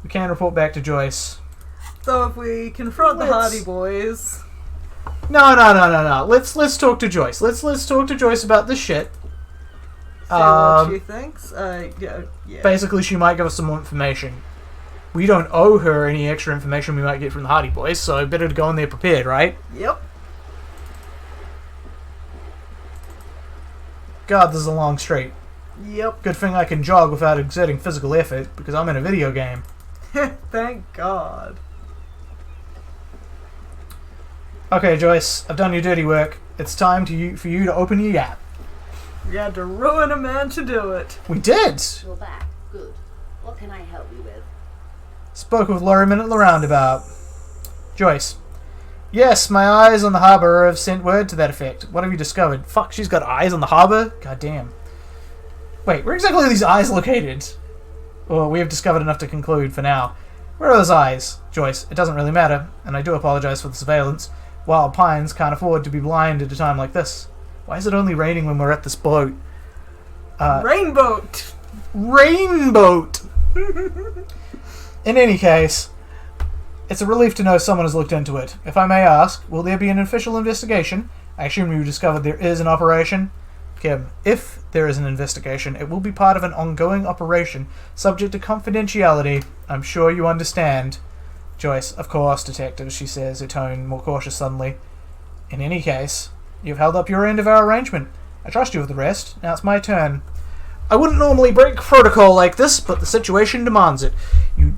We can report back to Joyce. So if we confront the Hardy Boys... No. Let's talk to Joyce. Let's talk to Joyce about this shit. See what she thinks. Yeah. Basically, she might give us some more information. We don't owe her any extra information we might get from the Hardy Boys, so better to go in there prepared, right? Yep. God, this is a long street. Yep. Good thing I can jog without exerting physical effort, because I'm in a video game. Thank God. Okay, Joyce, I've done your dirty work. It's time for you to open your yap. You had to ruin a man to do it. We did! You're back. Good. What can I help you with? Spoke with Lorryman at the roundabout. Joyce. Yes, my eyes on the harbour have sent word to that effect. What have you discovered? Fuck, she's got eyes on the harbour? God damn. Wait, where exactly are these eyes located? Well, we have discovered enough to conclude for now. Where are those eyes? Joyce, it doesn't really matter, and I do apologise for the surveillance. Wild Pines can't afford to be blind at a time like this. Why is it only raining when we're at this boat? Rainboat! Rainboat! In any case, it's a relief to know someone has looked into it. If I may ask, will there be an official investigation? I assume you discovered there is an operation. Kim, if there is an investigation, it will be part of an ongoing operation, subject to confidentiality. I'm sure you understand. Joyce, of course, detective, she says, her tone more cautious suddenly. In any case, you've held up your end of our arrangement. I trust you with the rest. Now it's my turn. I wouldn't normally break protocol like this, but the situation demands it.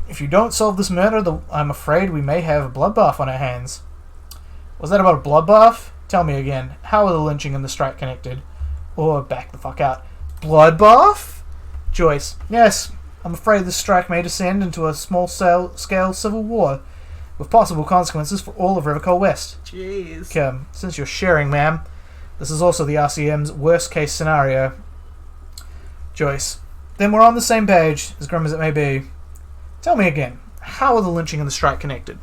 If you don't solve this murder, I'm afraid we may have a bloodbath on our hands. Was that about a bloodbath? Tell me again. How are the lynching and the strike connected? Or back the fuck out. Bloodbath? Joyce. Yes, I'm afraid this strike may descend into a small-scale civil war, with possible consequences for all of Rivercole West. Jeez. Kim, since you're sharing, ma'am, this is also the RCM's worst-case scenario. Joyce. Then we're on the same page, as grim as it may be. Tell me again, how are the lynching and the strike connected?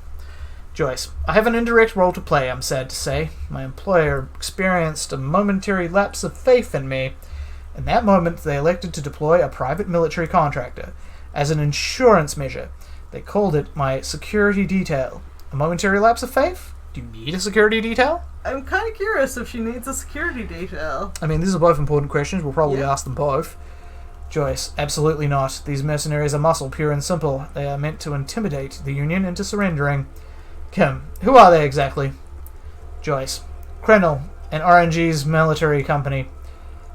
Joyce. I have an indirect role to play, I'm sad to say. My employer experienced a momentary lapse of faith in me. In that moment, they elected to deploy a private military contractor as an insurance measure. They called it my security detail. A momentary lapse of faith? Do you need a security detail? I'm kind of curious if she needs a security detail. I mean, these are both important questions. We'll probably ask them both. Joyce, absolutely not. These mercenaries are muscle, pure and simple. They are meant to intimidate the Union into surrendering. Kim, who are they exactly? Joyce, Krenel, an RNG's military company.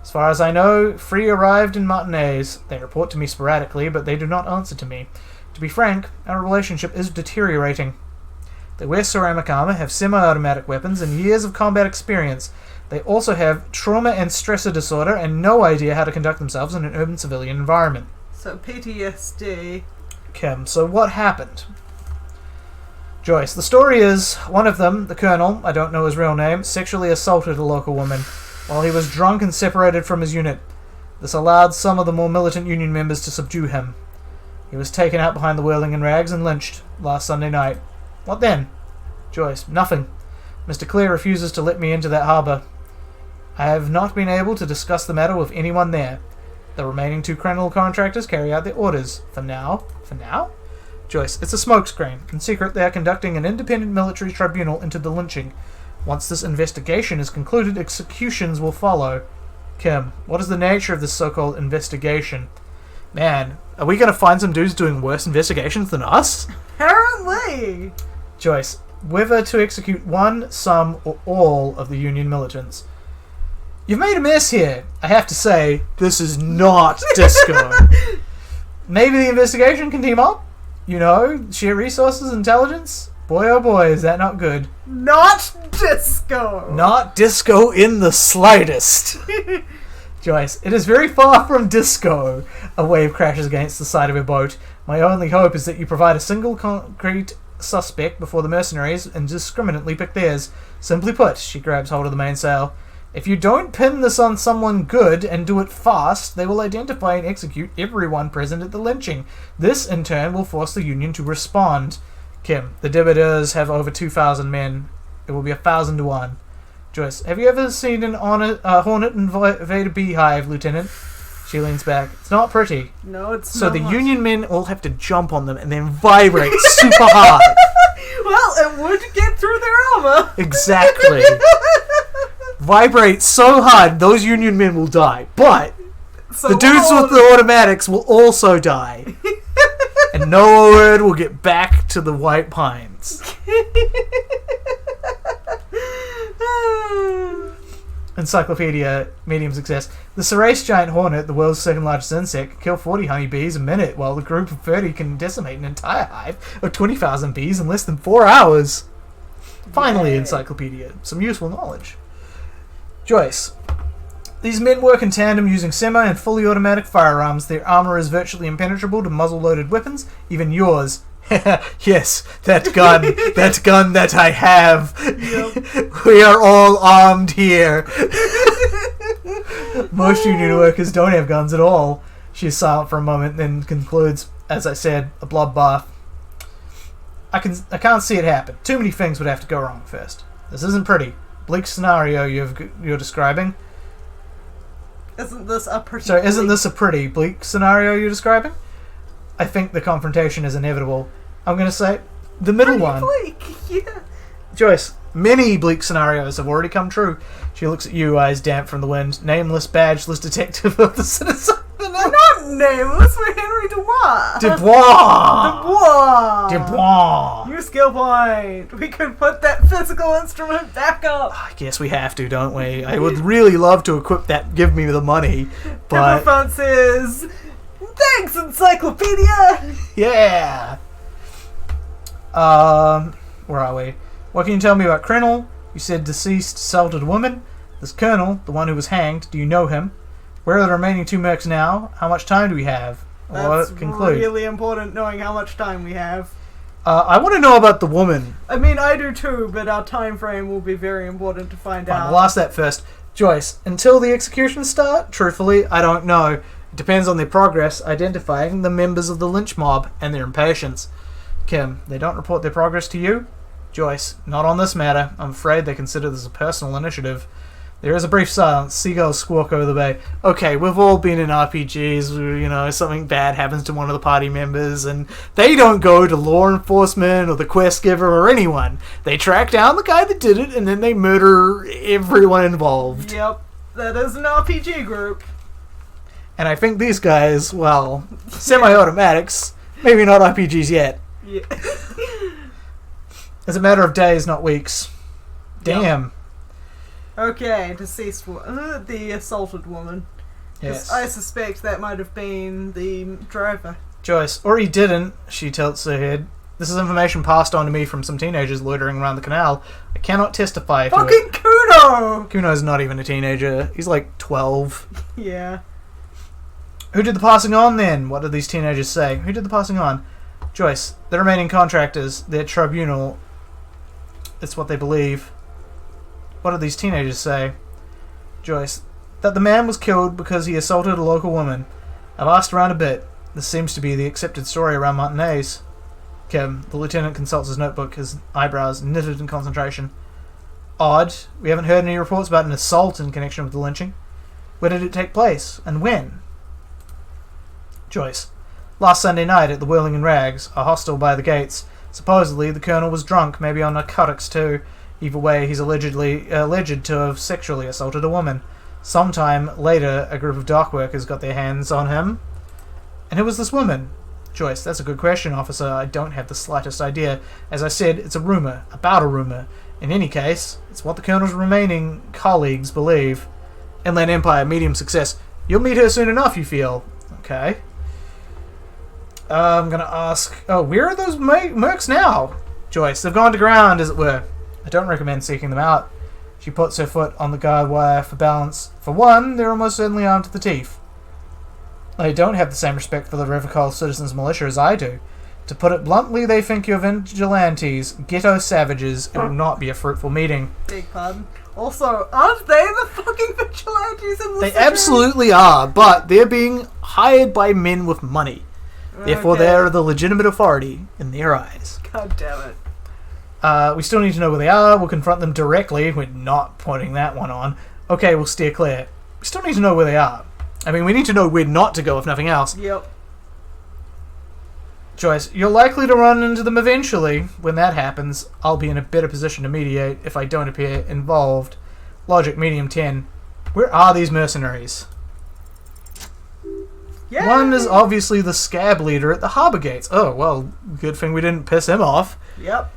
As far as I know, Free arrived in Martinez. They report to me sporadically, but they do not answer to me. To be frank, our relationship is deteriorating. They wear ceramic armor, have semi-automatic weapons, and years of combat experience. They also have trauma and stressor disorder and no idea how to conduct themselves in an urban civilian environment. So PTSD. Kim, so what happened? Joyce, the story is, one of them, the Colonel, I don't know his real name, sexually assaulted a local woman while he was drunk and separated from his unit. This allowed some of the more militant Union members to subdue him. He was taken out behind the whirling and rags and lynched last Sunday night. What then? Joyce, nothing. Mr. Clear refuses to let me into that harbour. I have not been able to discuss the matter with anyone there. The remaining 2 Krenel contractors carry out their orders. For now? For now? Joyce, it's a smokescreen. In secret, they are conducting an independent military tribunal into the lynching. Once this investigation is concluded, executions will follow. Kim, what is the nature of this so-called investigation? Man, are we going to find some dudes doing worse investigations than us? Apparently! Joyce, whether to execute one, some, or all of the Union militants. You've made a mess here. I have to say, this is not Disco. Maybe the investigation can team up? You know, sheer resources, intelligence? Boy oh boy, is that not good. Not Disco! Not Disco in the slightest. Joyce, it is very far from Disco. A wave crashes against the side of her boat. My only hope is that you provide a single concrete suspect before the mercenaries indiscriminately pick theirs. Simply put, she grabs hold of the mainsail. If you don't pin this on someone good and do it fast, they will identify and execute everyone present at the lynching. This, in turn, will force the Union to respond. Kim, the Debiteurs have over 2,000 men. It will be 1,000 to 1. Joyce, have you ever seen an Hornet invade a beehive, Lieutenant? She leans back. It's not pretty. No, it's So not. the Union men all have to jump on them and then vibrate super hard. Well, it would get through their armor. Exactly. Vibrate so hard, those Union men will die. But So the dudes with the automatics will also die. And no word will get back to the White Pines. Encyclopedia, medium success. The Cerace giant hornet, the world's second largest insect, can kill 40 honeybees a minute, while the group of 30 can decimate an entire hive of 20,000 bees in less than 4 hours. Finally, Yay. Encyclopedia. Some useful knowledge. Joyce. These men work in tandem using semi and fully automatic firearms. Their armor is virtually impenetrable to muzzle-loaded weapons, even yours. Yes, that gun that I have. Yep. We are all armed here. Most Union workers don't have guns at all. She is silent for a moment, then concludes, as I said, a bloodbath. I can't see it happen. Too many things would have to go wrong first. This isn't pretty. Bleak scenario you're describing. Isn't this a pretty... Sorry, isn't this a pretty bleak scenario you're describing? I think the confrontation is inevitable. I'm going to say the middle one. Bleak, yeah. Joyce, many bleak scenarios have already come true. She looks at you, eyes damp from the wind. Nameless, badgeless detective of the citizen. We're not nameless, we're Henry Dubois. Dubois! Dubois! Dubois! New skill point. We could put that physical instrument back up. I guess we have to, don't we? I would really love to equip that, give me the money, but... Pepperfont says, thanks, Encyclopedia! Yeah! Where are we? What can you tell me about Krennel? You said deceased assaulted a woman. This colonel, the one who was hanged, do you know him? Where are the remaining 2 mercs now? How much time do we have? That's conclude. really important, knowing how much time we have. I want to know about the woman. I mean, I do too, but our time frame will be very important to find Fine, out. we'll ask that first. Joyce, until the executions start, truthfully, I don't know. It depends on their progress identifying the members of the lynch mob and their impatience. Kim, they don't report their progress to you? Joyce, not on this matter. I'm afraid they consider this a personal initiative. There is a brief silence. Seagulls squawk over the bay. Okay, we've all been in RPGs where, you know, something bad happens to one of the party members and they don't go to law enforcement or the quest giver or anyone. They track down the guy that did it and then they murder everyone involved. Yep, that is an RPG group. And I think these guys, well, semi-automatics, maybe not RPGs yet. Yeah. It's a matter of days, not weeks. Damn. Okay, deceased woman. The assaulted woman. 'Cause Yes. I suspect that might have been the driver. Joyce, or he didn't, she tilts her head. This is information passed on to me from some teenagers loitering around the canal. I cannot testify to it. Fucking Kuno! Kuno's not even a teenager. He's like 12. Yeah. Who did the passing on then? What did these teenagers say? Who did the passing on? Joyce, the remaining contractors, their tribunal. It's what they believe. What did these teenagers say? Joyce, that the man was killed because he assaulted a local woman. I've asked around a bit. This seems to be the accepted story around Martinez. Kim, the lieutenant consults his notebook, his eyebrows knitted in concentration. Odd. We haven't heard any reports about an assault in connection with the lynching. Where did it take place, and when? Joyce, last Sunday night at the Whirling in Rags, a hostel by the gates. Supposedly, the colonel was drunk, maybe on narcotics too. Either way, he's alleged to have sexually assaulted a woman. Sometime later, a group of dock workers got their hands on him. And who was this woman? Joyce, that's a good question, officer. I don't have the slightest idea. As I said, it's a rumour, about a rumour. In any case, it's what the colonel's remaining colleagues believe. Inland Empire, medium success. You'll meet her soon enough, you feel. Okay. I'm gonna ask... Oh, where are those mercs now? Joyce, they've gone to ground, as it were. I don't recommend seeking them out. She puts her foot on the guard wire for balance. For one, they're almost certainly armed to the teeth. They don't have the same respect for the Rivicol Citizens Militia as I do. To put it bluntly, they think you're vigilantes, ghetto savages. It will not be a fruitful meeting. Beg pardon. Also, aren't they the fucking vigilantes in the They city? absolutely are, but they're being hired by men with money. Therefore, Okay. they're the legitimate authority in their eyes. God damn it. We still need to know where they are. We'll confront them directly. We're not putting that one on. Okay, we'll steer clear. We still need to know where they are. I mean, we need to know where not to go, if nothing else. Yep. Joyce, you're likely to run into them eventually. When that happens, I'll be in a better position to mediate if I don't appear involved. Logic, medium 10. Where are these mercenaries? Yeah. One is obviously the scab leader at the harbour gates. Oh, well, good thing we didn't piss him off. Yep.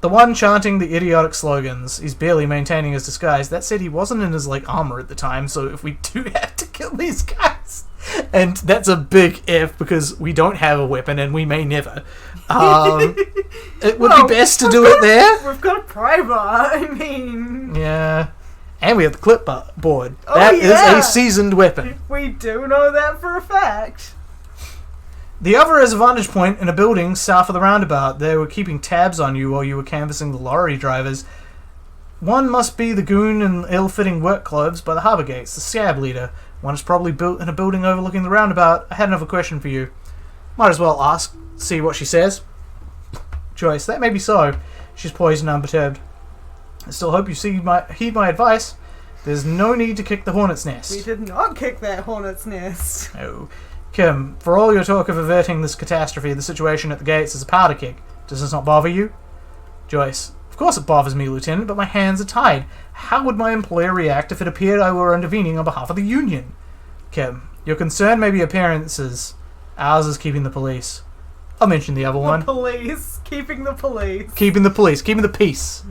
The one chanting the idiotic slogans. He's barely maintaining his disguise. That said, he wasn't in his, armour at the time, so if we do have to kill these guys... And that's a big if, because we don't have a weapon, and we may never. It would be best to do it there. We've got a primer, I mean... Yeah. And we have the clipboard. Oh, That is yeah. a seasoned weapon. We do know that for a fact. The other is a vantage point in a building south of the roundabout. They were keeping tabs on you while you were canvassing the lorry drivers. One must be the goon in ill-fitting work clothes by the harbour gates, the scab leader. One is probably built in a building overlooking the roundabout. I had another question for you. Might as well ask, see what she says. Joyce, that may be so. She's poised and unperturbed. I still hope you heed my advice. There's no need to kick the hornet's nest. We did not kick that hornet's nest. No. Kim, for all your talk of averting this catastrophe, the situation at the gates is a powder keg. Does this not bother you? Joyce, of course it bothers me, Lieutenant, but my hands are tied. How would my employer react if it appeared I were intervening on behalf of the Union? Kim, your concern may be appearances. Ours is keeping the police. I'll mention the other one. The police. Keeping the police. Keeping the police. Keeping the peace.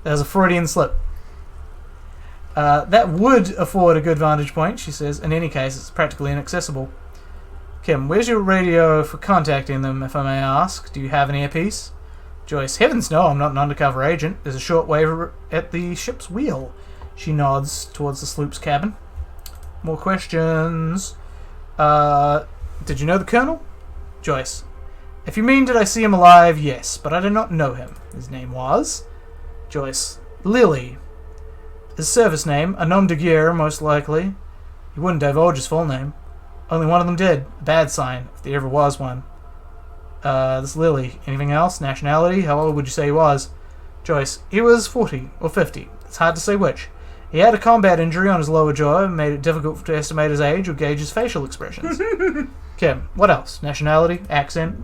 There's a Freudian slip. That would afford a good vantage point, she says. In any case, it's practically inaccessible. Kim, where's your radio for contacting them, if I may ask? Do you have an earpiece? Joyce, heavens no, I'm not an undercover agent. There's a short wave at the ship's wheel. She nods towards the sloop's cabin. More questions. Did you know the Colonel? Joyce, if you mean did I see him alive, yes, but I did not know him. His name was... Joyce, Lily. His service name, a nom de guerre, most likely. He wouldn't divulge his full name. Only one of them did. A bad sign, if there ever was one. This Lily. Anything else? Nationality? How old would you say he was? Joyce, he was 40 or 50. It's hard to say which. He had a combat injury on his lower jaw and made it difficult to estimate his age or gauge his facial expressions. Kim, what else? Nationality? Accent?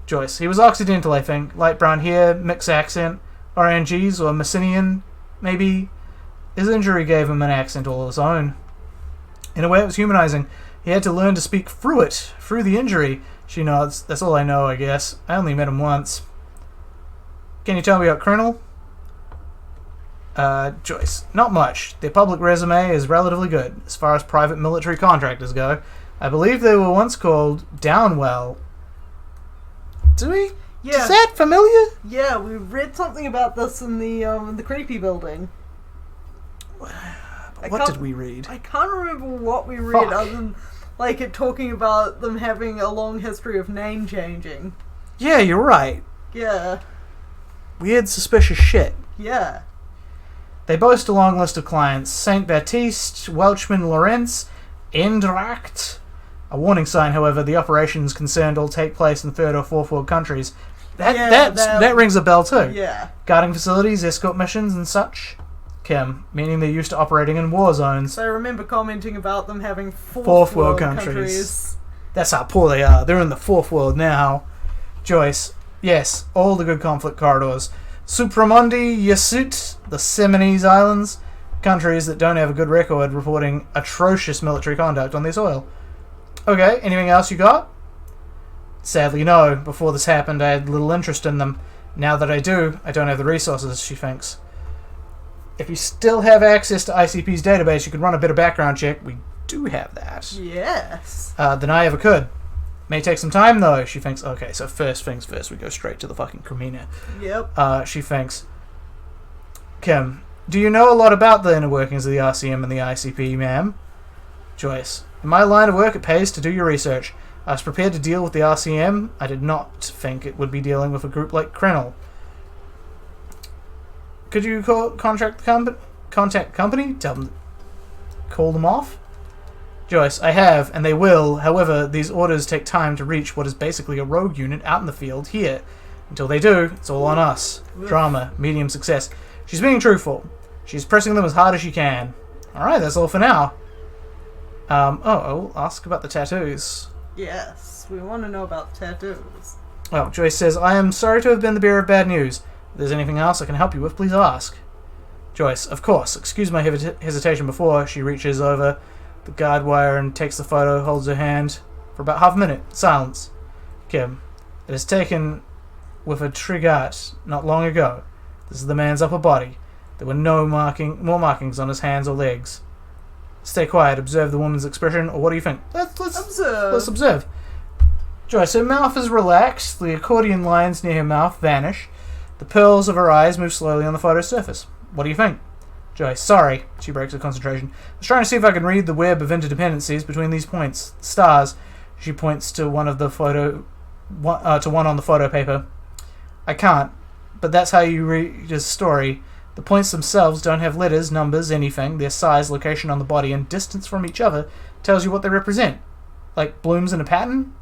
Joyce, he was Occidental, I think. Light brown hair, mixed accent, Orangese or Messinian, maybe. His injury gave him an accent all his own. In a way, it was humanizing. He had to learn to speak through it, through the injury. She nods. That's all I know, I guess. I only met him once. Can you tell me about Colonel? Joyce. Not much. Their public resume is relatively good, as far as private military contractors go. I believe they were once called Downwell. Do we? Yeah. Is that familiar? Yeah, we read something about this in the creepy building. What did we read? I can't remember what we read Fuck. other than it talking about them having a long history of name changing. Yeah, you're right. Yeah. Weird, suspicious shit. Yeah. They boast a long list of clients. Saint Baptiste, Welchman Lawrence, Endracht. A warning sign, however, the operations concerned all take place in third or fourth world countries. That rings a bell too. Yeah. Guarding facilities, escort missions, and such. Kim, meaning they're used to operating in war zones. So I remember commenting about them having Fourth world countries. That's how poor they are. They're in the fourth world now. Joyce, yes, all the good conflict corridors. Supramundi, Yasut, the Seminoles Islands, countries that don't have a good record reporting atrocious military conduct on their soil. Okay, anything else you got? Sadly, no. Before this happened, I had little interest in them. Now that I do, I don't have the resources, she thinks. If you still have access to ICP's database, you could run a bit of background check. We do have that. Yes. Than I ever could. May take some time, though, she thinks. Okay, so first things first, we go straight to the fucking Cremina. Yep. She thinks. Kim, do you know a lot about the inner workings of the RCM and the ICP, ma'am? Joyce, in my line of work, it pays to do your research. I was prepared to deal with the RCM. I did not think it would be dealing with a group like Krenel. Could you contact the company? Tell them to call them off? Joyce, I have, and they will. However, these orders take time to reach what is basically a rogue unit out in the field here. Until they do, it's all on us. Drama, medium success. She's being truthful. She's pressing them as hard as she can. Alright, that's all for now. I will ask about the tattoos. Yes, we want to know about tattoos. Oh, Joyce says, I am sorry to have been the bearer of bad news. If there's anything else I can help you with, please ask. Joyce, of course. Excuse my hesitation before. She reaches over the guard wire and takes the photo, holds her hand. For about half a minute, silence. Kim, it is taken with a trigat not long ago. This is the man's upper body. There were no more markings on his hands or legs. Stay quiet, observe the woman's expression, or what do you think? Let's observe. Joyce, her mouth is relaxed, the accordion lines near her mouth vanish. The pearls of her eyes move slowly on the photo's surface. What do you think? Joyce, sorry. She breaks her concentration. I was trying to see if I can read the web of interdependencies between these points. Stars. She points to one on the photo paper. I can't, but that's how you read his story. The points themselves don't have letters, numbers, anything. Their size, location on the body, and distance from each other tells you what they represent. Like blooms in a pattern?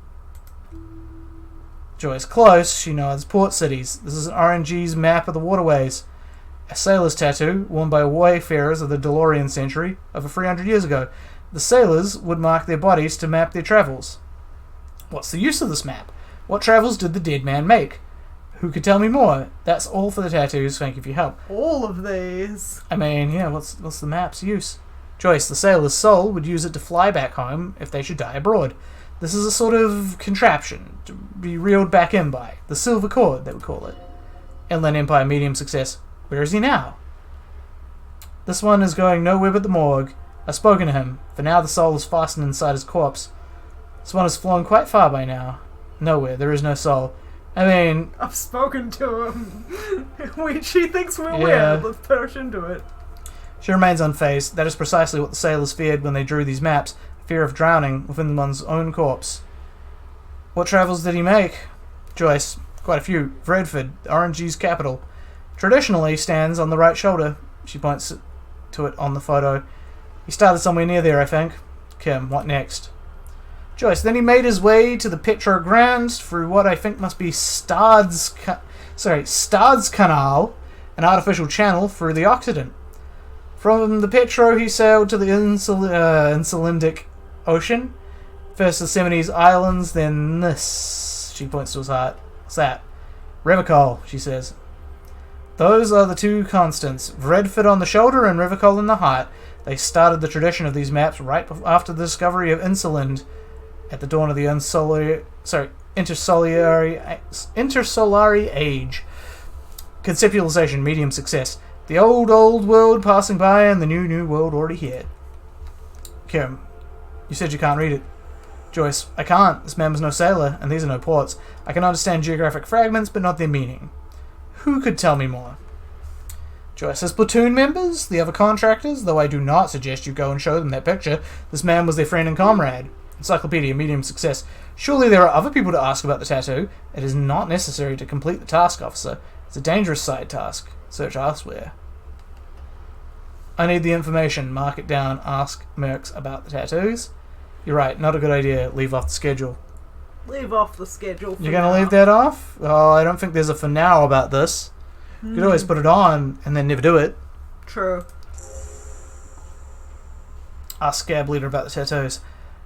Joyce, close. She nods. Port cities. This is RNG's map of the waterways. A sailor's tattoo, worn by wayfarers of the DeLorean century, over 300 years ago. The sailors would mark their bodies to map their travels. What's the use of this map? What travels did the dead man make? Who could tell me more? That's all for the tattoos. Thank you for your help. All of these. I mean, yeah, what's the map's use? Joyce, the sailor's soul would use it to fly back home if they should die abroad. This is a sort of contraption to be reeled back in by. The silver cord, they would call it. Inland Empire, medium success. Where is he now? This one is going nowhere but the morgue. I've spoken to him. For now, the soul is fastened inside his corpse. This one has flown quite far by now. Nowhere. There is no soul. I mean... I've spoken to him. She thinks we're Yeah. weird. Let's push into it. She remains unfazed. That is precisely what the sailors feared when they drew these maps. Fear of drowning within one's own corpse. What travels did he make? Joyce. Quite a few. Vredford, RNG's capital. Traditionally stands on the right shoulder. She points to it on the photo. He started somewhere near there, I think. Kim, what next? Joyce, then he made his way to the Petro Grounds through what I think must be Stad's Canal, an artificial channel through the Occident. From the Petro, he sailed to the Insulindic Ocean. First the Seminoles Islands, then this. She points to his heart. What's that? Revicol, she says. Those are the two constants. Vredford on the shoulder and Revicol in the heart. They started the tradition of these maps right after the discovery of Insulind at the dawn of the intersolari age. Conceptualization, medium success. The old world passing by and the new world already here. Kim, you said you can't read it. Joyce, I can't. This man was no sailor, and these are no ports. I can understand geographic fragments, but not their meaning. Who could tell me more? Joyce, as platoon members, the other contractors, though I do not suggest you go and show them that picture. This man was their friend and comrade. Encyclopedia, medium success. Surely there are other people to ask about the tattoo. It is not necessary to complete the task, officer. It's a dangerous side task. Search elsewhere. I need the information. Mark it down. Ask Mercs about the tattoos. You're right, not a good idea. Leave off the schedule. Leave off the schedule for You're going to now. leave that off? Oh, I don't think there's a for now about this. You could always put it on and then never do it. True. Ask Scab Leader about the tattoos.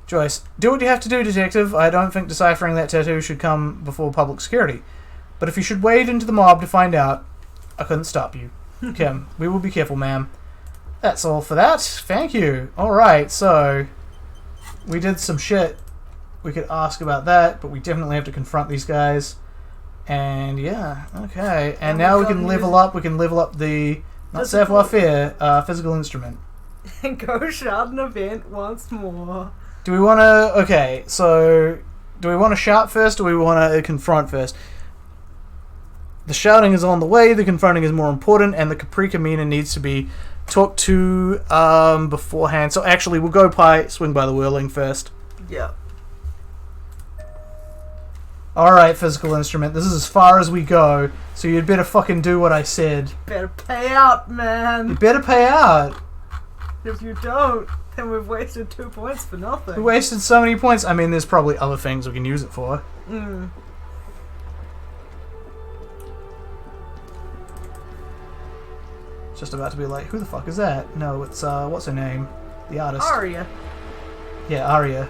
Joyce, do what you have to do, detective. I don't think deciphering that tattoo should come before public security. But if you should wade into the mob to find out, I couldn't stop you. Kim, we will be careful, ma'am. That's all for that. Thank you. Alright, so... we did some shit. We could ask about that, but we definitely have to confront these guys. And yeah, okay. And now we can level up. We can level up the... not savoir-faire, physical instrument. And go shout an event once more. Do we want to... okay, so... do we want to shout first, or do we want to confront first? The shouting is on the way, the confronting is more important, and the Caprica Mina needs to be talked to beforehand. So actually, we'll go swing by the whirling first. Yep. Alright, physical instrument, this is as far as we go, so you'd better fucking do what I said. Better pay out, man. You better pay out! If you don't, then we've wasted 2 points for nothing. We wasted so many points. I mean, there's probably other things we can use it for. Just about to be like, who the fuck is that? No, it's, what's her name? The artist. Aria. Yeah, Arya.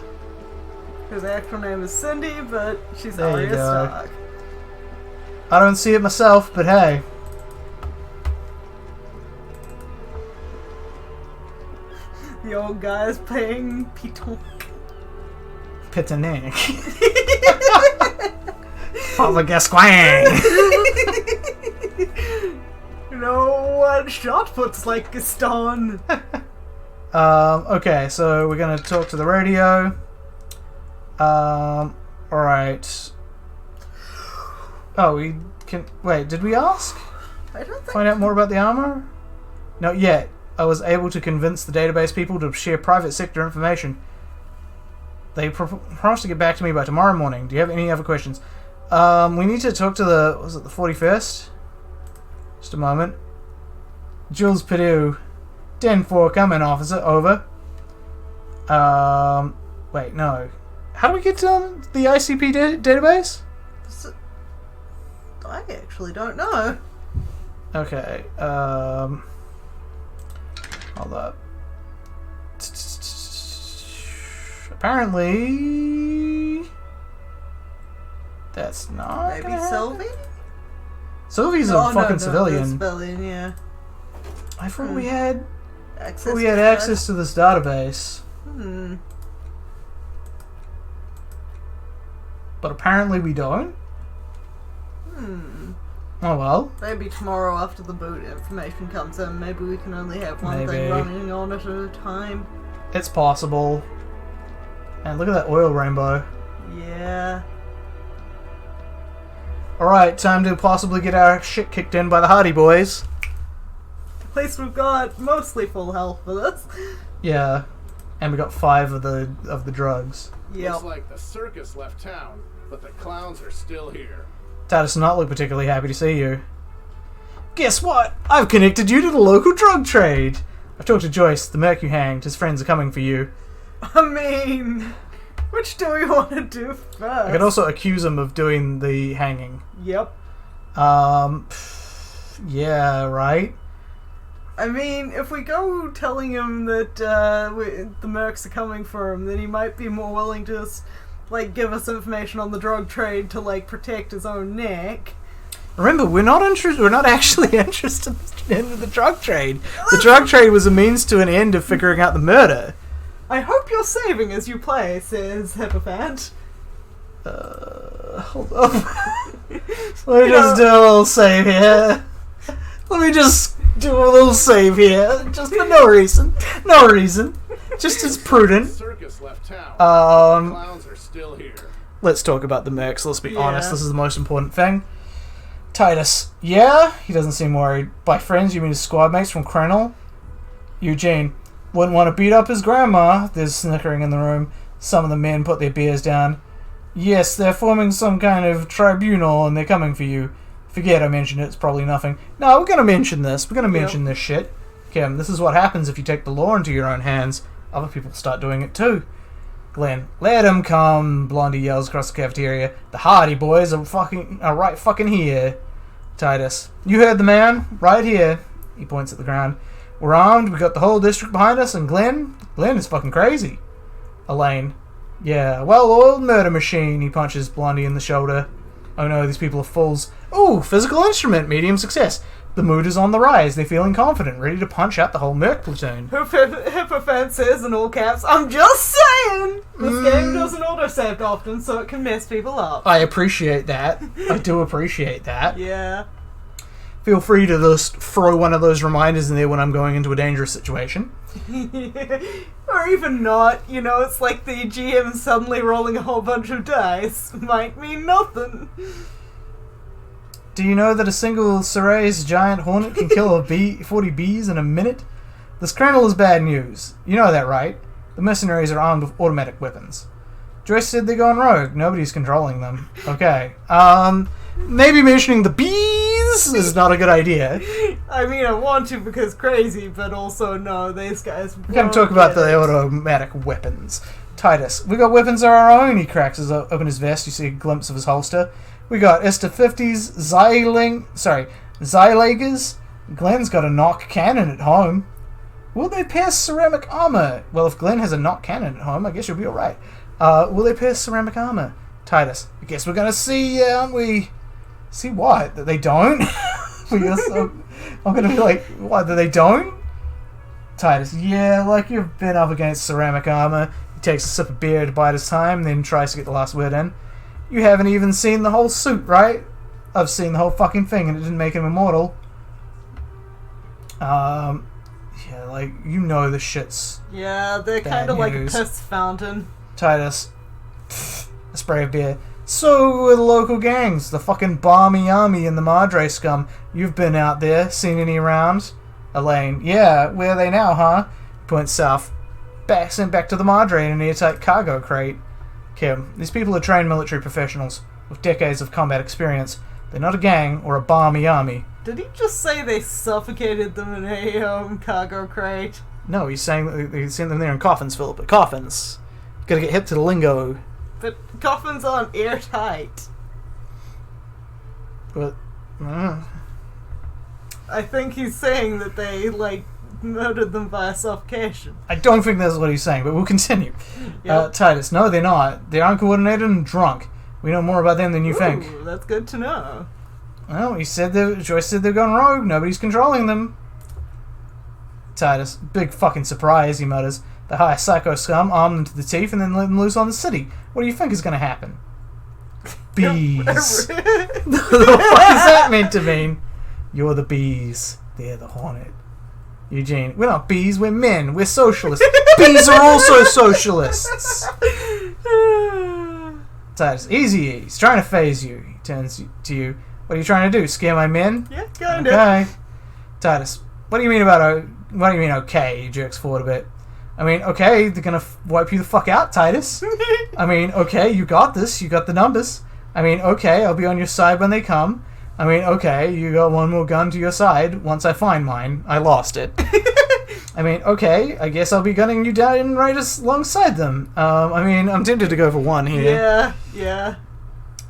Her actual name is Cindy, but she's There you Arya go. Stark. I don't see it myself, but hey. The old guy's playing Piton. Pitanic. Papa Gascoigne. No one shot puts like Gaston. Okay, so we're gonna talk to the radio. Alright. Oh, we can... Wait, did we ask? I don't think... Find out more about the armor? Not yet. I was able to convince the database people to share private sector information. They promised to get back to me by tomorrow morning. Do you have any other questions? We need to talk to the... Was it the 41st? Just a moment. Jules Perdue. 10-4, come in, officer. Over. Wait, no. How do we get to the ICP database? I actually don't know. Okay, hold up. Apparently... That's not Maybe gonna happen. Sylvie? Sylvie's a fucking civilian. Civilian, yeah. I thought we had... Access we had access to this database. But apparently we don't. Oh well. Maybe tomorrow after the boot information comes in, maybe we can only have one thing running on it at a time. It's possible. And look at that oil rainbow. Yeah. Alright, time to possibly get our shit kicked in by the Hardy Boys. At least we've got mostly full health for this. Yeah. And we got 5 of the drugs. Yep. Looks like the circus left town, but the clowns are still here. That does not look particularly happy to see you. Guess what? I've connected you to the local drug trade. I've talked to Joyce, the merc you hanged. His friends are coming for you. I mean, which do we want to do first? I could also accuse him of doing the hanging. Yep. Yeah, right? I mean, if we go telling him that the mercs are coming for him, then he might be more willing to just, like, give us information on the drug trade to, like, protect his own neck. Remember, we're not actually interested in the drug trade. The drug trade was a means to an end of figuring out the murder. I hope you're saving as you play, says Hippophant. Hold up. Let me just do a little save here. Let me just do a little save here. Just for no reason. No reason. Just as prudent. Circus left town. The clowns are still here. Let's talk about the mercs. Let's be honest. This is the most important thing. Titus. Yeah? He doesn't seem worried. By friends, you mean his squad mates from Krenel? Eugene. Wouldn't want to beat up his grandma. There's snickering in the room. Some of the men put their beers down. Yes, they're forming some kind of tribunal and they're coming for you. Forget I mentioned it. It's probably nothing. No, we're going to mention this. We're going to mention this shit. Kim, this is what happens if you take the law into your own hands. Other people start doing it too. Glenn, let him come, Blondie yells across the cafeteria. The Hardy Boys are right fucking here. Titus, you heard the man? Right here. He points at the ground. We're armed, we got the whole district behind us, and Glenn is fucking crazy. Elaine, yeah, well-oiled murder machine. He punches Blondie in the shoulder. Oh no, these people are fools. Ooh, physical instrument, medium success. The mood is on the rise. They're feeling confident, ready to punch out the whole merc platoon. Hippophant says in all caps, I'm just saying! This game doesn't auto-save often, so it can mess people up. I appreciate that. I do appreciate that. Yeah. Feel free to just throw one of those reminders in there when I'm going into a dangerous situation. Or even not, you know, it's like the GM suddenly rolling a whole bunch of dice. Might mean nothing. Do you know that a single Ceres giant hornet can kill 40 bees in a minute? This kernel is bad news. You know that, right? The mercenaries are armed with automatic weapons. Joyce said they're going rogue. Nobody's controlling them. Okay. Maybe mentioning the bees is not a good idea. I mean, I want to because crazy, but also no, these guys We're going to talk about the automatic weapons. Titus, we got weapons of our own. He cracks open his vest. You see a glimpse of his holster. We got Ista-50s, Xylagers. Glenn's got a knock cannon at home. Will they pierce ceramic armor? Well, if Glenn has a knock cannon at home, I guess you'll be alright. Will they pierce ceramic armor? Titus, I guess we're gonna see, aren't we? See what? That they don't? I'm gonna be like, what, that they don't? Titus, yeah, like you've been up against ceramic armor. He takes a sip of beer to bide his time, then tries to get the last word in. You haven't even seen the whole suit, right? I've seen the whole fucking thing and it didn't make him immortal. Yeah, like, you know the shit's Yeah, they're bad kind of like a news. piss fountain. Titus, a spray of beer. So are the local gangs, the fucking Barmy Army and the Madre scum. You've been out there, seen any around? Elaine, yeah, where are they now, huh? Points south. Sent back to the Madre in an airtight cargo crate. Kim, these people are trained military professionals with decades of combat experience. They're not a gang or a Barmy Army. Did he just say they suffocated them in a cargo crate? No, he's saying that they sent them there in coffins, Philip. But coffins. Gotta get hip to the lingo. But coffins aren't airtight. But, I think he's saying that they, like, murdered them via suffocation. I don't think that's what he's saying, but we'll continue. Yep. Titus, no, they're not. They're uncoordinated and drunk. We know more about them than you think. Ooh, that's good to know. Well, Joyce said they're gone rogue. Nobody's controlling them. Titus, big fucking surprise, he mutters. The high psycho scum arm them to the teeth and then let them loose on the city. What do you think is going to happen? Bees. What the fuck is that meant to mean? You're the bees. They're the hornet. Eugene, we're not bees, we're men. We're socialists. Bees are also socialists. Titus, easy. He's trying to phase you. He turns to you. What are you trying to do? Scare my men? Yeah, kinda. Okay. Titus, what do you mean okay? He jerks forward a bit. I mean, okay, they're gonna wipe you the fuck out, Titus. I mean, okay, you got this. You got the numbers. I mean, okay, I'll be on your side when they come. I mean, okay, you got one more gun to your side. Once I find mine, I lost it. I mean, okay, I guess I'll be gunning you down right alongside them. I mean, I'm tempted to go for one here. Yeah.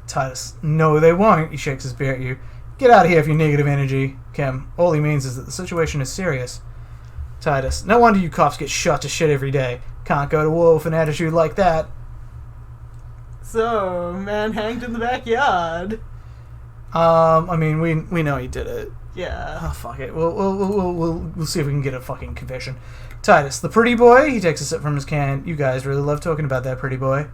Titus, no, they won't. He shakes his beer at you. Get out of here with your negative energy. Kim, all he means is that the situation is serious. Titus, no wonder you cops get shot to shit every day. Can't go to war with an attitude like that. So, man hanged in the backyard. I mean, we know he did it. Yeah. Oh, fuck it. We'll see if we can get a fucking confession. Titus, the pretty boy. He takes a sip from his can. You guys really love talking about that pretty boy.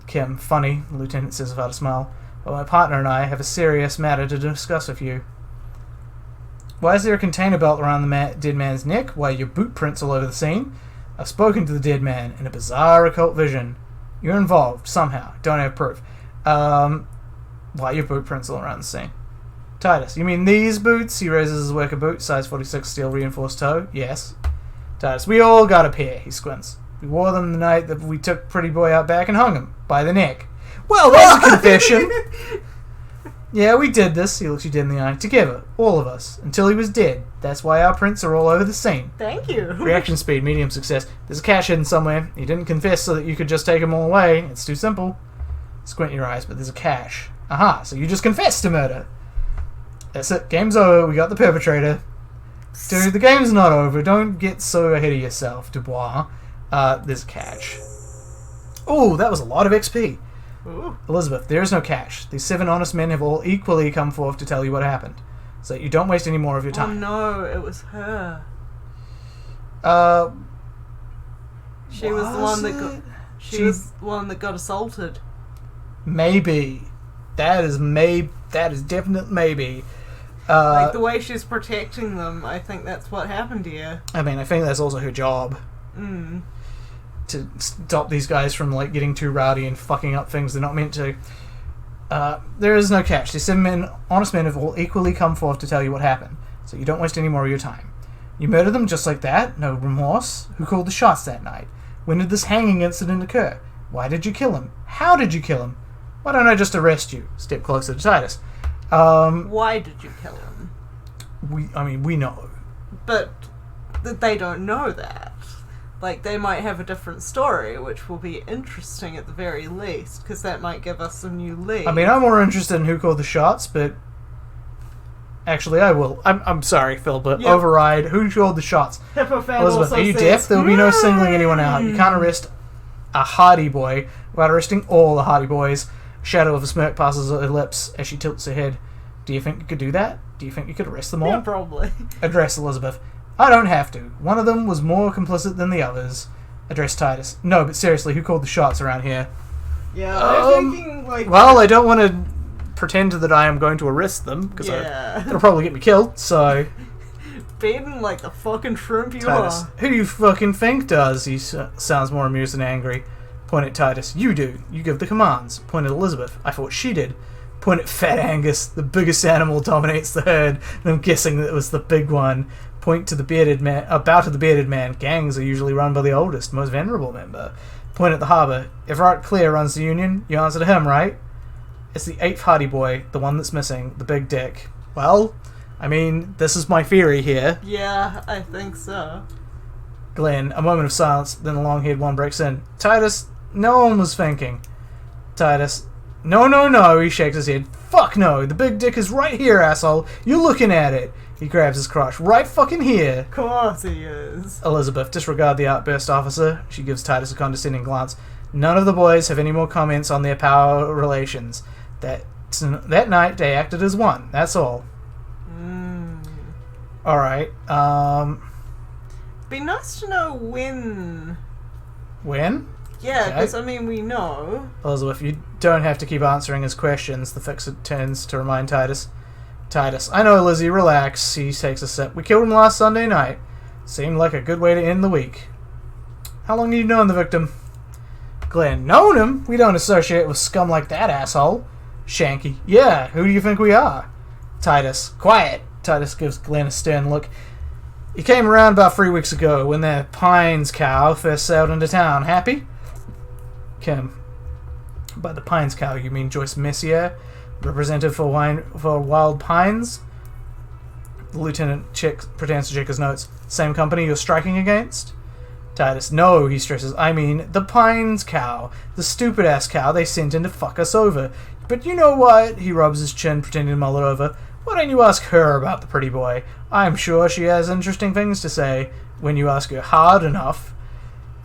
Kim, funny, the lieutenant says without a smile. But my partner and I have a serious matter to discuss with you. Why is there a container belt around the dead man's neck? Why are your boot prints all over the scene? I've spoken to the dead man in a bizarre occult vision. You're involved, somehow. Don't have proof. Why are your boot prints all around the scene? Titus, you mean these boots? He raises his worker boot, size 46 steel reinforced toe. Yes. Titus, we all got a pair. He squints. We wore them the night that we took Pretty Boy out back and hung him by the neck. Well, that's a confession. Yeah, we did this. He looks you dead in the eye. Together, all of us, until he was dead. That's why our prints are all over the scene. Thank you. Reaction speed, medium success. There's a cache hidden somewhere. He didn't confess so that you could just take them all away. It's too simple. Squint your eyes, but there's a cache. Aha, so you just confessed to murder. That's it. Game's over. We got the perpetrator. Dude, the game's not over. Don't get so ahead of yourself, Dubois. There's a cache. Oh, that was a lot of XP. Ooh. Elizabeth, there is no cache. These 7 honest men have all equally come forth to tell you what happened. So you don't waste any more of your Oh time. no, it was her. She was the one that got. She was the one that got assaulted. Maybe. That is definite maybe. Like the way she's protecting them, I think that's what happened here. I mean, I think that's also her job. To stop these guys from like getting too rowdy and fucking up things they're not meant to. There is no catch. These 7 honest men have all equally come forth to tell you what happened, so you don't waste any more of your time. You murdered them just like that? No remorse? Who called the shots that night? When did this hanging incident occur? Why did you kill him? How did you kill him? Why don't I just arrest you? Step closer to Titus. Why did you kill him? We know. But they don't know that. Like, they might have a different story, which will be interesting at the very least, because that might give us some new leads. I mean, I'm more interested in who called the shots, but Actually, I will. I'm sorry, Phil, but Yep. override. Who called the shots? Hippo fan Elizabeth, also are you says, deaf? There will be no singling anyone out. You can't arrest a hardy boy without arresting all the hardy boys. A shadow of a smirk passes her lips as she tilts her head. Do you think you could do that? Do you think you could arrest them all? Yeah, probably. Address Elizabeth. I don't have to. One of them was more complicit than the others. Address Titus. No, but seriously, who called the shots around here? Yeah, I'm thinking, like... Well, I don't want to pretend that I am going to arrest them, because Yeah. it'll probably get me killed, so... Baiting like the fucking shrimp you Titus. are. Who do you fucking think does? He sounds more amused than angry. Point at Titus. You do. You give the commands. Point at Elizabeth. I thought she did. Point at Fat Angus. The biggest animal dominates the herd, and I'm guessing that it was the big one. Point to the bearded man. Bow to the bearded man. Gangs are usually run by the oldest, most venerable member. Point at the harbour. If Art Clear runs the union, you answer to him, right? It's the 8th hardy boy, the one that's missing, the big dick. Well, I mean, this is my theory here. Yeah, I think so. Glenn, a moment of silence, then the long-haired one breaks in. Titus, no one was thinking. Titus, no, he shakes his head. Fuck no, the big dick is right here, asshole. You're looking at it. He grabs his crotch. Right fucking here. Of course he is. Elizabeth, disregard the outburst, officer. She gives Titus a condescending glance. None of the boys have any more comments on their power relations. That night, they acted as one. That's all. Alright, Be nice to know when. when? Yeah, Okay. because, I mean, we know. Elizabeth, you don't have to keep answering his questions, the fixer turns to remind Titus. Titus, I know, Lizzie, relax. He takes a sip. We killed him last Sunday night. Seemed like a good way to end the week. How long have you known the victim? Glenn, known him? We don't associate with scum like that, asshole. Shanky, yeah, who do you think we are? Titus, quiet. Titus gives Glenn a stern look. He came around about 3 weeks ago when that Pines cow first sailed into town. Happy? Kim, by the Pines cow, you mean Joyce Messier, representative for Wild Pines? The lieutenant pretends to check his notes. Same company you're striking against? Titus, no, he stresses. I mean, the Pines cow. The stupid-ass cow they sent in to fuck us over. But you know what? He rubs his chin, pretending to mull it over. Why don't you ask her about the pretty boy? I'm sure she has interesting things to say when you ask her hard enough.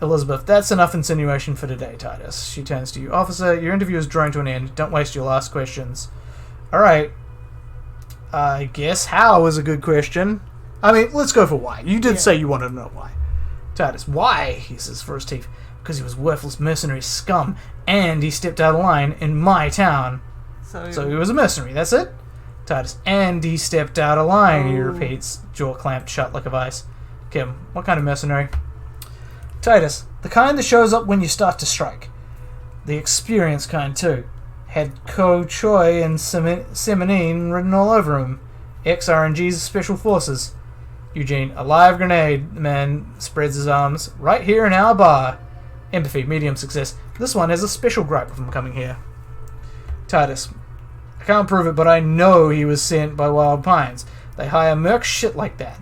Elizabeth, that's enough insinuation for today, Titus. She turns to you. Officer, your interview is drawing to an end. Don't waste your last questions. Alright. I guess how is a good question. I mean, let's go for why. You did say you wanted to know why. Titus, why? He says for his teeth. Because he was worthless mercenary scum, and he stepped out of line in my town. So he was a mercenary, that's it? Titus, and he stepped out of line, he repeats, jaw clamped shut like a vice. Kim, what kind of mercenary? Titus, the kind that shows up when you start to strike. The experienced kind, too. Had Ko Choi and Seminine written all over him. Ex-RNG's Special Forces. Eugene, a live grenade. The man spreads his arms. Right here in our bar. Empathy, medium success. This one has a special gripe from coming here. Titus, I can't prove it, but I know he was sent by Wild Pines. They hire merc shit like that.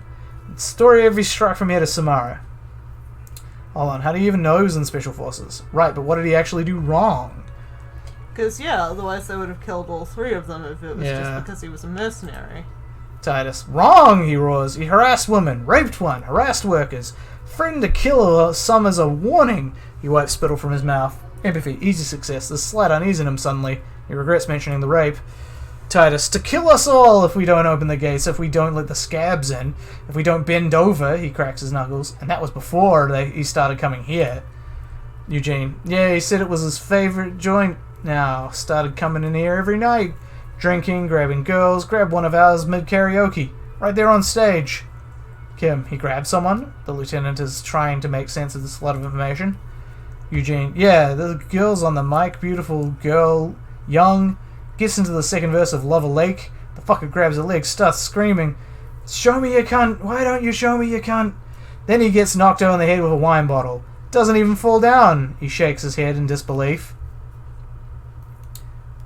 Story every strike from here to Samara. Hold on, how do you even know he was in Special Forces? Right, but what did he actually do wrong? Because, yeah, otherwise they would have killed all 3 of them if it was just because he was a mercenary. Titus, wrong, he roars. He harassed women, raped one, harassed workers, threatened to kill some as a warning. He wipes spittle from his mouth. Empathy, easy success. There's slight unease in him suddenly. He regrets mentioning the rape. Titus, to kill us all if we don't open the gates, if we don't let the scabs in, if we don't bend over, he cracks his knuckles. And that was before he started coming here. Eugene, yeah, he said it was his favorite joint now. Started coming in here every night. Drinking, grabbing girls, grabbed one of ours mid-karaoke. Right there on stage. Kim, he grabbed someone? The lieutenant is trying to make sense of this lot of information. Eugene, yeah, the girl's on the mic, beautiful girl, young, gets into the second verse of Love a Lake. The fucker grabs her leg, starts screaming, show me you cunt, why don't you show me you cunt? Then he gets knocked over in the head with a wine bottle. Doesn't even fall down. He shakes his head in disbelief.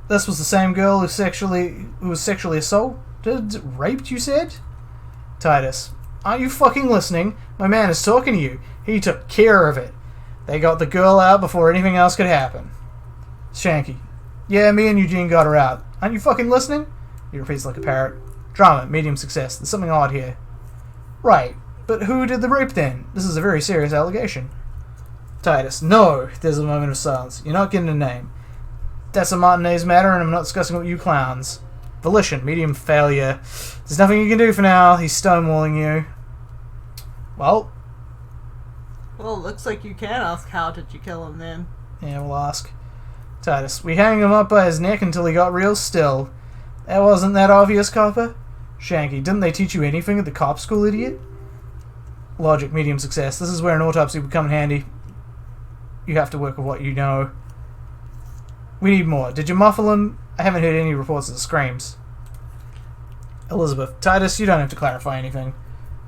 This was the same girl who was sexually assaulted, raped, you said? Titus, aren't you fucking listening? My man is talking to you. He took care of it. They got the girl out before anything else could happen. Shanky, yeah, me and Eugene got her out. Aren't you fucking listening? He repeats like a parrot. Drama, medium success. There's something odd here. Right, but who did the rape then? This is a very serious allegation. Titus, no! There's a moment of silence. You're not getting a name. That's a Martinez matter, and I'm not discussing it with you clowns. Volition, medium failure. There's nothing you can do for now. He's stonewalling you. Well, Well, it looks like you can ask how did you kill him then. yeah, we'll ask. Titus, we hang him up by his neck until he got real still. That wasn't that obvious, Copper? Shanky, didn't they teach you anything at the cop school, idiot? Logic, medium success. This is where an autopsy would come in handy. You have to work with what you know. We need more. Did you muffle him? I haven't heard any reports of screams. Elizabeth, Titus, you don't have to clarify anything.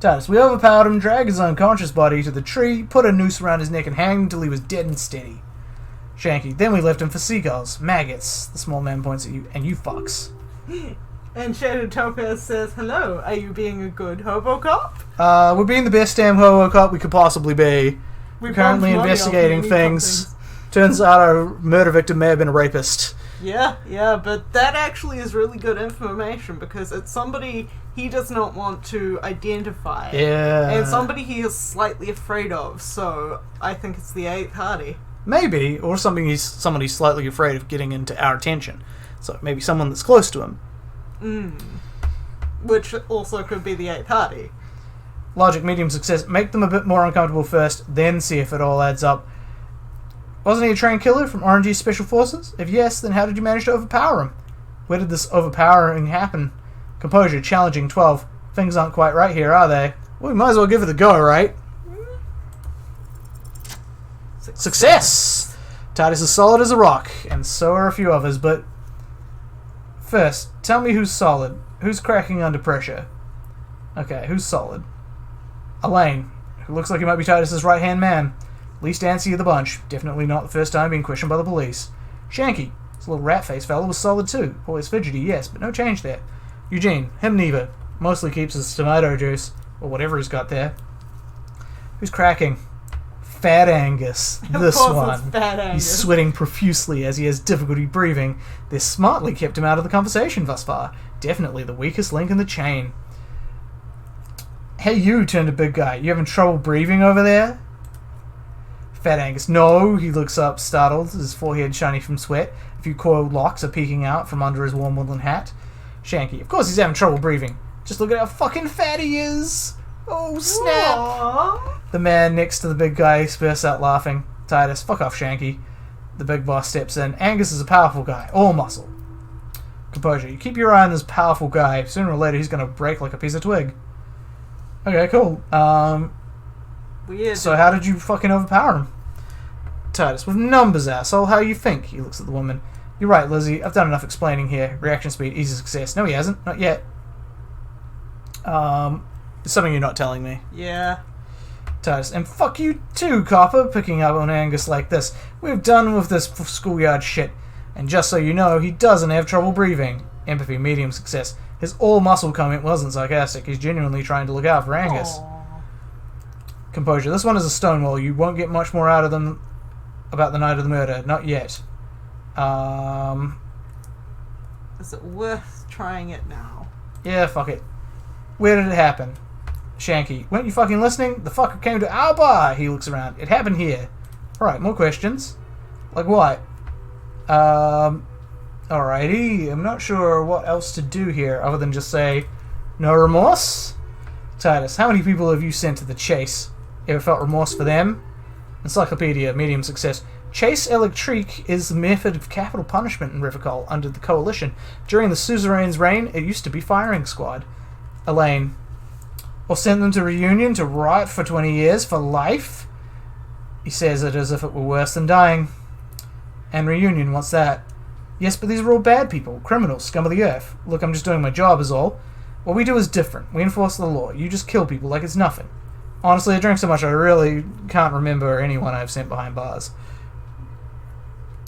Titus, we overpowered him, dragged his unconscious body to the tree, put a noose around his neck and hanged him until he was dead and steady. Shanky, then we left him for seagulls, maggots. The small man points at you, and you fucks. And Shadow Topaz says, hello, are you being a good hobo cop? We're being the best damn hobo cop we could possibly be. We Currently bombed money off investigating many things. companies. Turns out our murder victim may have been a rapist. Yeah, but that actually is really good information because it's somebody he does not want to identify. Yeah. And somebody he is slightly afraid of, so I think it's the 8th Hardy. Maybe, or somebody he's slightly afraid of getting into our attention. So maybe someone that's close to him. Which also could be the 8th Hardy. Logic, medium success. Make them a bit more uncomfortable first, then see if it all adds up. Wasn't he a trained killer from RNG Special Forces? If yes, then how did you manage to overpower him? Where did this overpowering happen? Composure, challenging, 12. Things aren't quite right here, are they? Well, we might as well give it a go, right? Success! Titus is solid as a rock, and so are a few others, but... First, tell me who's solid. Who's cracking under pressure? Okay, who's solid? Elaine, who looks like he might be Titus's right-hand man. Least antsy of the bunch. Definitely not the first time being questioned by the police. Shanky, this little rat-faced fella was solid too. Always fidgety, yes, but no change there. Eugene, him neither. Mostly keeps his tomato juice, or whatever he's got there. Who's cracking? Fat Angus. This course one. it's Fat Angus. He's sweating profusely as he has difficulty breathing. They've smartly kept him out of the conversation thus far. Definitely the weakest link in the chain. Hey you, turned to big guy. You having trouble breathing over there? Fat Angus. No, he looks up, startled, his forehead shiny from sweat. A few coiled locks are peeking out from under his warm woodland hat. Shanky. Of course he's having trouble breathing. Just look at how fucking fat he is. Oh, snap. Aww. The man next to the big guy bursts out laughing. Titus, fuck off, Shanky. The big boss steps in. Angus is a powerful guy. All muscle. Composure. You keep your eye on this powerful guy. Sooner or later he's going to break like a piece of twig. Okay, cool. Weird. So how did you fucking overpower him? Titus, with numbers, asshole. How you think? He looks at the woman. You're right, Lizzie. I've done enough explaining here. Reaction speed, easy success. No, he hasn't. Not yet. It's something you're not telling me. Yeah. Titus, and fuck you too, Copper, picking up on Angus like this. We're done with this schoolyard shit. And just so you know, he doesn't have trouble breathing. Empathy, medium success. His all-muscle comment wasn't sarcastic. He's genuinely trying to look out for Angus. Aww. Composure. This one is a stonewall. You won't get much more out of them about the night of the murder. Not yet. Is it worth trying it now? Yeah, fuck it. Where did it happen? Shanky. Weren't you fucking listening? The fucker came to our bar. He looks around. It happened here. Alright, more questions. Like what? Alrighty. I'm not sure what else to do here other than just say, no remorse? Titus, how many people have you sent to the chase? Ever felt remorse for them? Encyclopedia, medium success. Chase électrique is the method of capital punishment in Rivicol under the Coalition. During the suzerain's reign, it used to be firing squad. Elaine. Or send them to Reunion to rot for 20 years for life? He says it as if it were worse than dying. And Reunion wants that. Yes, but these are all bad people. Criminals, scum of the earth. Look, I'm just doing my job is all. What we do is different. We enforce the law. You just kill people like it's nothing. Honestly, I drink so much I really can't remember anyone I've sent behind bars.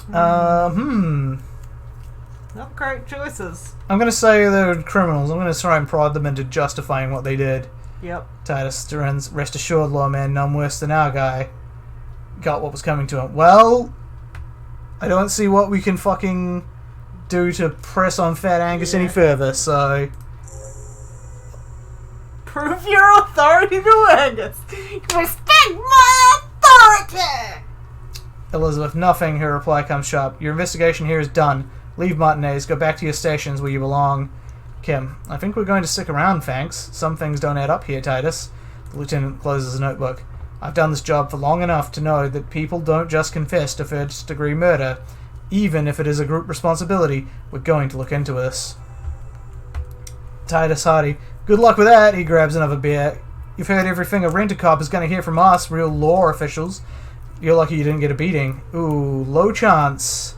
Not great choices. I'm going to say they're criminals. I'm going to try and prod them into justifying what they did. Yep. Titus Duran's rest assured, lawman, none worse than our guy. Got what was coming to him. Well, I don't see what we can fucking do to press on Fat Angus any further, so... Prove your authority to Angus. Respect my authority! Elizabeth, nothing, her reply comes sharp. Your investigation here is done. Leave Martinez, go back to your stations where you belong. Kim, I think we're going to stick around, thanks. Some things don't add up here, Titus. The lieutenant closes a notebook. I've done this job for long enough to know that people don't just confess to first-degree murder. Even if it is a group responsibility, we're going to look into this. Titus Hardy, good luck with that, he grabs another beer. You've heard everything a rent-a-cop is going to hear from us, real law officials. You're lucky you didn't get a beating. Ooh, low chance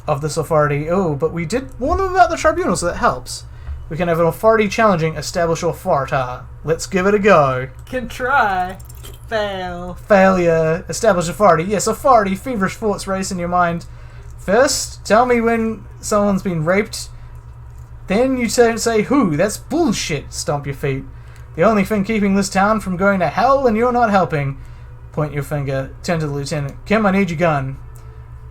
of this authority. Ooh, but we did warn them about the tribunal, so that helps. We can have an authority challenging establish authority. Let's give it a go. Can try. Fail. Failure. Establish authority. Yes, authority. Feverish thoughts race in your mind. First, tell me when someone's been raped. Then you don't say who. That's bullshit. Stomp your feet. The only thing keeping this town from going to hell, and you're not helping. Point your finger. Turn to the lieutenant. Kim, I need your gun.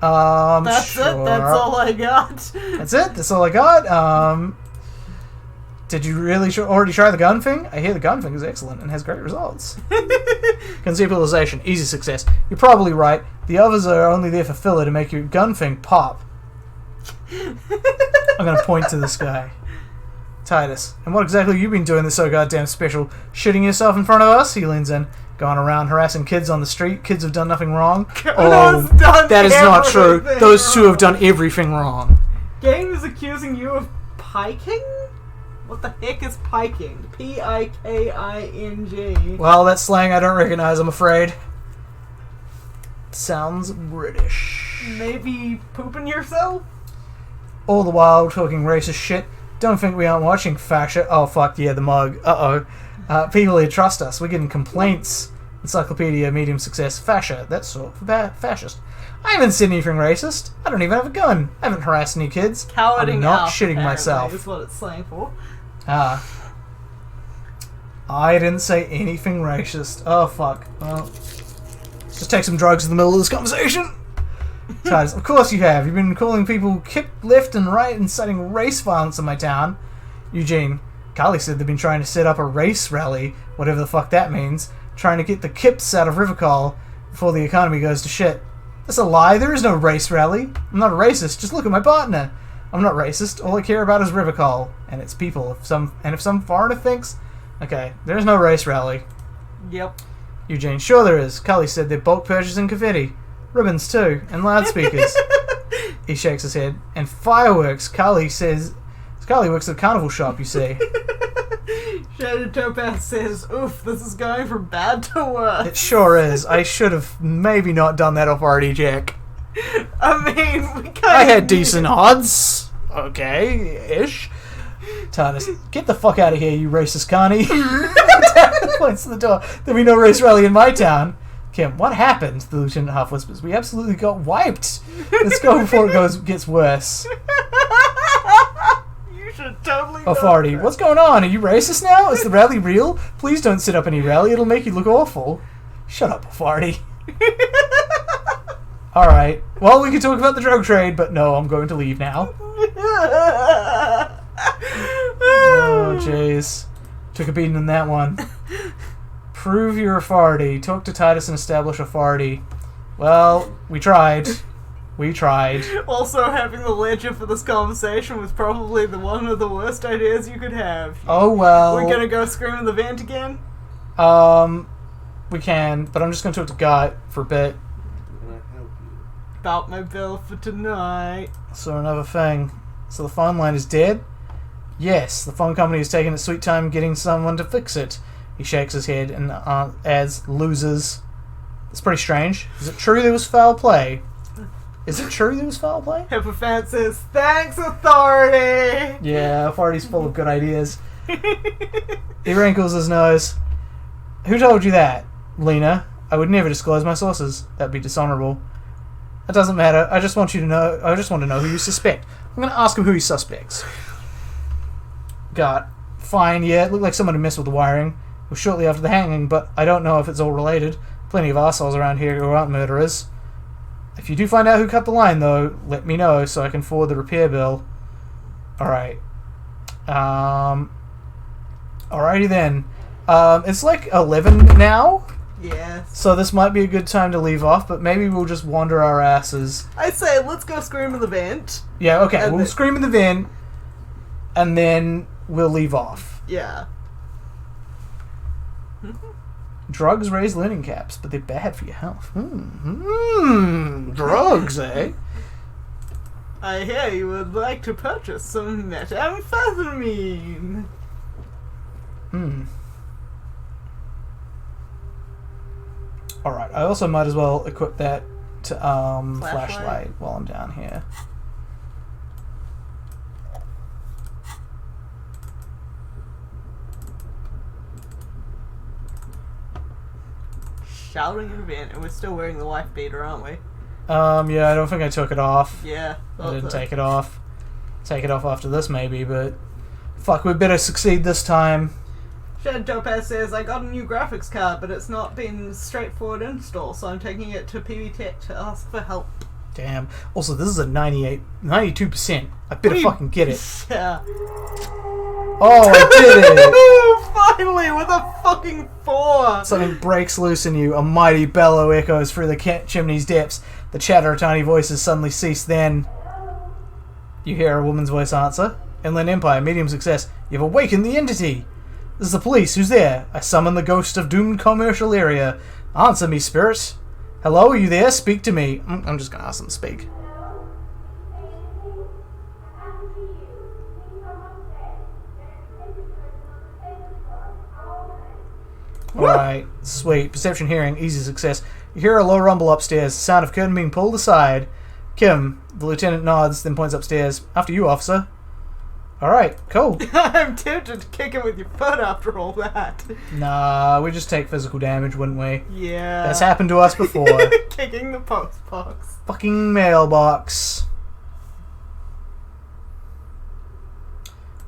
That's sure. it. That's all I got. That's it? That's all I got? Did you really already try the gun thing? I hear the gun thing is excellent and has great results. Conceptualization. Easy success. You're probably right. The others are only there for filler to make your gun thing pop. I'm going to point to this guy. Titus. And what exactly have you been doing that's so goddamn special? Shitting yourself in front of us? He leans in. Going around harassing kids on the street. Kids have done nothing wrong. That is not true. Those two have done everything wrong. Game is accusing you of piking? What the heck is piking? P-I-K-I-N-G. Well, that's slang I don't recognize, I'm afraid. Sounds British. Maybe pooping yourself? All the while talking racist shit. Don't think we aren't watching fascia. Oh, fuck, yeah, the mug. Uh-oh. People here trust us. We're getting complaints. Encyclopedia, medium success, fascia. That's sort of fascist. I haven't said anything racist. I don't even have a gun. I haven't harassed any kids. Cowarding I'm not out, shitting myself. Is what it's slang for. I didn't say anything racist. Oh, fuck. Well, let's just take some drugs in the middle of this conversation. Titus, of course you have. You've been calling people kip left and right, inciting race violence in my town. Eugene, Carly said they've been trying to set up a race rally, whatever the fuck that means, trying to get the kips out of Rivercall before the economy goes to shit. That's a lie. There is no race rally. I'm not a racist. Just look at my partner. I'm not racist. All I care about is Rivercall and its people. If some foreigner thinks, okay, there's no race rally. Yep. Eugene, sure there is. Cully said they're bulk purchasing confetti, ribbons too, and loudspeakers. He shakes his head. And fireworks. Cully says, Cully works at a carnival shop. You see. Shaded Topaz says, "Oof, this is going from bad to worse." It sure is. I should have maybe not done that authority check. I mean, we kind of... I had decent odds. Okay-ish. Titus, get the fuck out of here, you racist carny. Points to the door. There'll be no race rally in my town. Kim, what happened? The lieutenant half whispers. We absolutely got wiped. Let's go before it gets worse. You should totally know Authority, that. what's going on? Are you racist now? Is the rally real? Please don't set up any rally. It'll make you look awful. Shut up, Authority. Alright. Well, we can talk about the drug trade, but no, I'm going to leave now. Oh, jeez. Took a beating in that one. Prove your authority. Talk to Titus and establish authority. Well, we tried. We tried. Also, having the ledger for this conversation was probably one of the worst ideas you could have. Oh, well. We're gonna go scream in the vent again? We can, but I'm just gonna talk to God for a bit. About my bill for tonight. So another thing. So the phone line is dead? Yes, the phone company is taking its sweet time getting someone to fix it. He shakes his head and adds, losers. It's pretty strange. Is it true there was foul play? Is it true there was foul play? Hippofan says, "Thanks, authority!" Yeah, authority's full of good ideas. He wrinkles his nose. Who told you that? Lena. I would never disclose my sources. That'd be dishonorable. That doesn't matter. I just want to know who you suspect. I'm going to ask him who he suspects. God. Fine, yeah, it looked like someone had messed with the wiring. It was shortly after the hanging, but I don't know if it's all related. Plenty of assholes around here who aren't murderers. If you do find out who cut the line, though, let me know so I can forward the repair bill. Alright. Alrighty then. It's like 11 now, Yes. so this might be a good time to leave off, but maybe we'll just wander our asses. I say, let's go scream in the vent. Yeah, okay, And we'll then- scream in the vent, and then we'll leave off. Yeah. Drugs raise learning caps, but they're bad for your health. Drugs, eh? I hear you would like to purchase some methamphetamine. Alright, I also might as well equip that to Flashlight? flashlight while I'm down here. Shouting in the vent, and we're still wearing the wife beater, aren't we? Yeah, I don't think I took it off. Yeah. I didn't take it off. Take it off after this, maybe, but fuck, we better succeed this time. Shed Topaz says, I got a new graphics card, but it's not been straightforward install, so I'm taking it to PB Tech to ask for help. Damn. Also, this is a 92%. I better fucking get it. Yeah. Oh, I did it! Finally, with a fucking 4! Something breaks loose in you. A mighty bellow echoes through the chimney's depths. The chatter of tiny voices suddenly cease. Then you hear a woman's voice answer. Inland Empire, medium success. You've awakened the entity. This is the police. Who's there? I summon the ghost of doomed commercial area. Answer me, spirit. Hello, are you there? Speak to me. I'm just gonna ask them to speak. Alright, sweet. Perception, hearing, easy success. You hear a low rumble upstairs, the sound of curtain being pulled aside. Kim, the lieutenant nods, then points upstairs. After you, officer. Alright, cool. I'm tempted to kick him with your foot after all that. Nah, we just take physical damage, wouldn't we? Yeah. That's happened to us before. Kicking the post box. Fucking mailbox.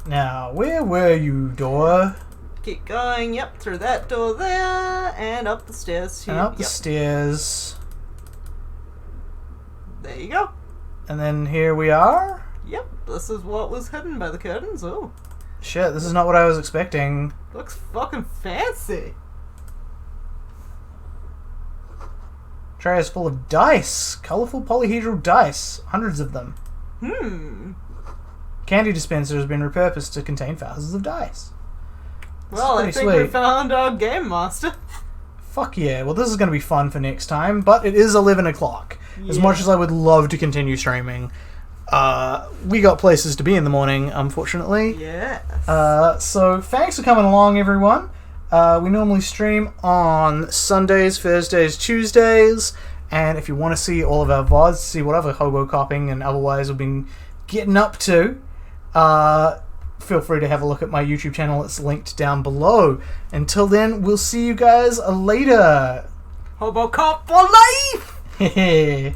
Now, where were you, door? Keep going, yep, through that door there, and up the stairs here. And up the Yep. stairs. There you go. And then here we are? Yep, this is what was hidden by the curtains. Oh, Shit, this is not what I was expecting. looks fucking fancy. Tray is full of dice. Colourful polyhedral dice. Hundreds of them. Candy dispenser has been repurposed to contain thousands of dice. Well, I pretty think we sweet. found our game master. Fuck yeah. Well, this is going to be fun for next time, but it is 11 o'clock. As Yeah. much as I would love to continue streaming, we got places to be in the morning, unfortunately. Yes. So thanks for coming along, everyone. We normally stream on Sundays, Thursdays, Tuesdays, and if you want to see all of our VODs, see what other hobo copping and otherwise we've been getting up to, feel free to have a look at my YouTube channel. It's linked down below. Until then, we'll see you guys later. Hobo cop for life! Hehe.